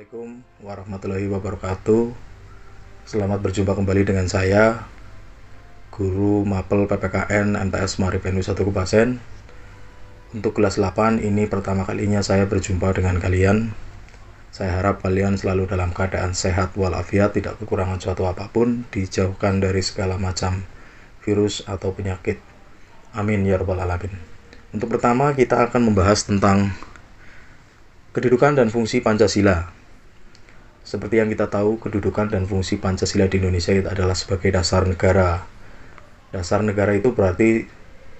Assalamualaikum warahmatullahi wabarakatuh. Selamat berjumpa kembali dengan saya, Guru Mapel PPKN MTS Maripenu 1 Kupasen. Untuk kelas 8 ini pertama kalinya saya berjumpa dengan kalian. Saya harap kalian selalu dalam keadaan sehat walafiat, tidak kekurangan suatu apapun, dijauhkan dari segala macam virus atau penyakit. Amin ya rabbal alamin. Untuk pertama kita akan membahas tentang kedudukan dan fungsi Pancasila. Seperti yang kita tahu, kedudukan dan fungsi Pancasila di Indonesia itu adalah sebagai dasar negara. Dasar negara itu berarti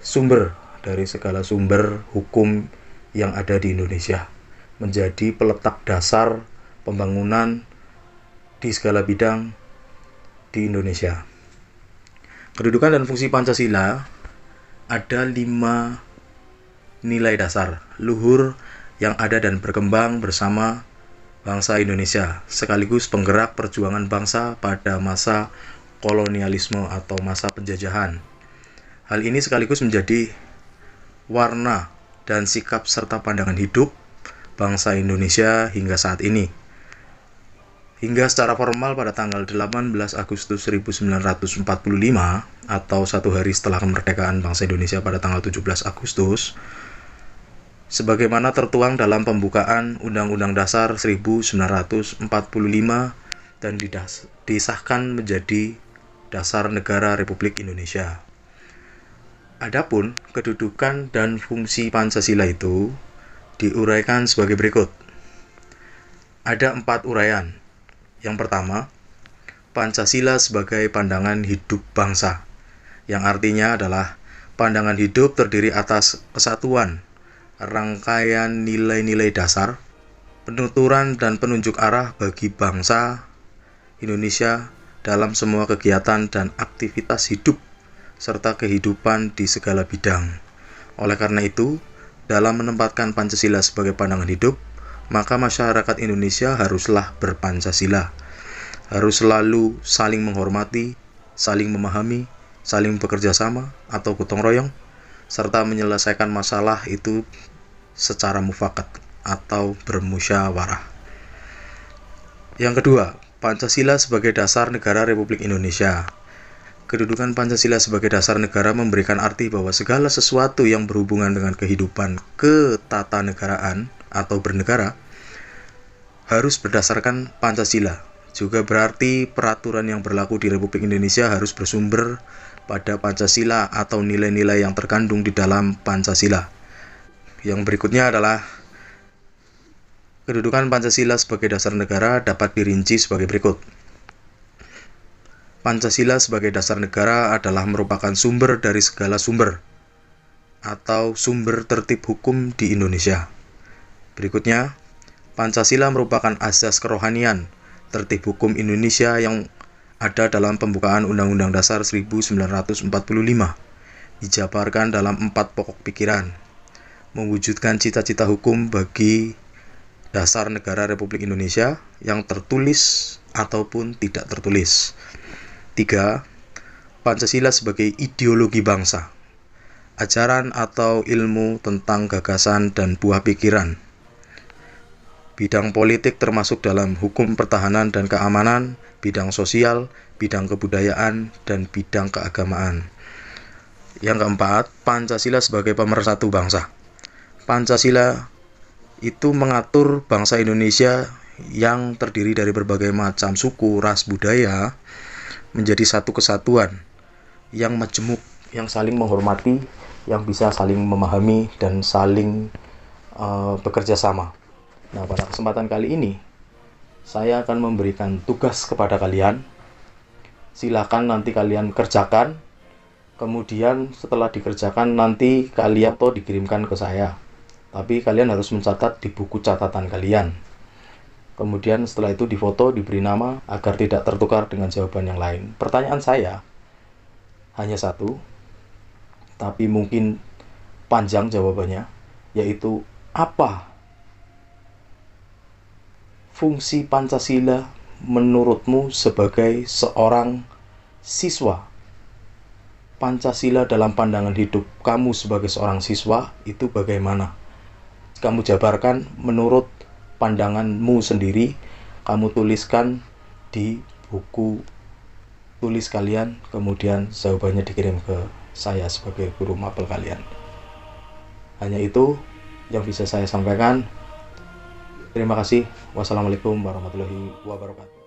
sumber dari segala sumber hukum yang ada di Indonesia. Menjadi peletak dasar pembangunan di segala bidang di Indonesia. Kedudukan dan fungsi Pancasila ada 5 nilai dasar luhur yang ada dan berkembang bersama bangsa Indonesia, sekaligus penggerak perjuangan bangsa pada masa kolonialisme atau masa penjajahan. Hal ini sekaligus menjadi warna dan sikap serta pandangan hidup bangsa Indonesia hingga saat ini. Hingga secara formal pada tanggal 18 Agustus 1945 atau 1 hari setelah kemerdekaan bangsa Indonesia pada tanggal 17 Agustus, sebagaimana tertuang dalam pembukaan Undang-Undang Dasar 1945 dan disahkan menjadi Dasar Negara Republik Indonesia. Adapun kedudukan dan fungsi Pancasila itu diuraikan sebagai berikut. Ada 4 uraian. Yang pertama, Pancasila sebagai pandangan hidup bangsa, yang artinya adalah pandangan hidup terdiri atas kesatuan, rangkaian nilai-nilai dasar, penuturan dan penunjuk arah bagi bangsa Indonesia dalam semua kegiatan dan aktivitas hidup serta kehidupan di segala bidang. Oleh karena itu, dalam menempatkan Pancasila sebagai pandangan hidup, maka masyarakat Indonesia haruslah berpancasila, harus selalu saling menghormati, saling memahami, saling bekerja sama atau gotong royong, serta menyelesaikan masalah itu secara mufakat atau bermusyawarah. Yang kedua, Pancasila sebagai dasar negara Republik Indonesia. Kedudukan Pancasila sebagai dasar negara memberikan arti bahwa segala sesuatu yang berhubungan dengan kehidupan ketatanegaraan atau bernegara harus berdasarkan Pancasila. Juga berarti peraturan yang berlaku di Republik Indonesia harus bersumber pada Pancasila atau nilai-nilai yang terkandung di dalam Pancasila. Yang berikutnya adalah kedudukan Pancasila sebagai dasar negara dapat dirinci sebagai berikut. Pancasila sebagai dasar negara adalah merupakan sumber dari segala sumber atau sumber tertib hukum di Indonesia. Berikutnya, Pancasila merupakan asas kerohanian tertib hukum Indonesia yang ada dalam pembukaan Undang-Undang Dasar 1945, dijabarkan dalam 4 pokok pikiran, mewujudkan cita-cita hukum bagi dasar negara Republik Indonesia yang tertulis ataupun tidak tertulis. 3. Pancasila sebagai ideologi bangsa, ajaran atau ilmu tentang gagasan dan buah pikiran, bidang politik termasuk dalam hukum pertahanan dan keamanan, bidang sosial, bidang kebudayaan, dan bidang keagamaan. Yang keempat, Pancasila sebagai pemersatu bangsa. Pancasila itu mengatur bangsa Indonesia yang terdiri dari berbagai macam suku, ras, budaya menjadi satu kesatuan yang majemuk, yang saling menghormati, yang bisa saling memahami dan saling bekerja sama. Nah, pada kesempatan kali ini saya akan memberikan tugas kepada kalian. Silakan nanti kalian kerjakan. Kemudian setelah dikerjakan nanti kalian dikirimkan ke saya. Tapi kalian harus mencatat di buku catatan kalian. Kemudian setelah itu difoto, diberi nama agar tidak tertukar dengan jawaban yang lain. Pertanyaan saya hanya satu, tapi mungkin panjang jawabannya, yaitu apa fungsi Pancasila menurutmu sebagai seorang siswa? Pancasila dalam pandangan hidup kamu sebagai seorang siswa itu bagaimana? Kamu jabarkan menurut pandanganmu sendiri kamu tuliskan di buku tulis kalian, kemudian jawabannya dikirim ke saya sebagai guru mapel kalian. Hanya itu yang bisa saya sampaikan. Terima kasih. Wassalamualaikum warahmatullahi wabarakatuh.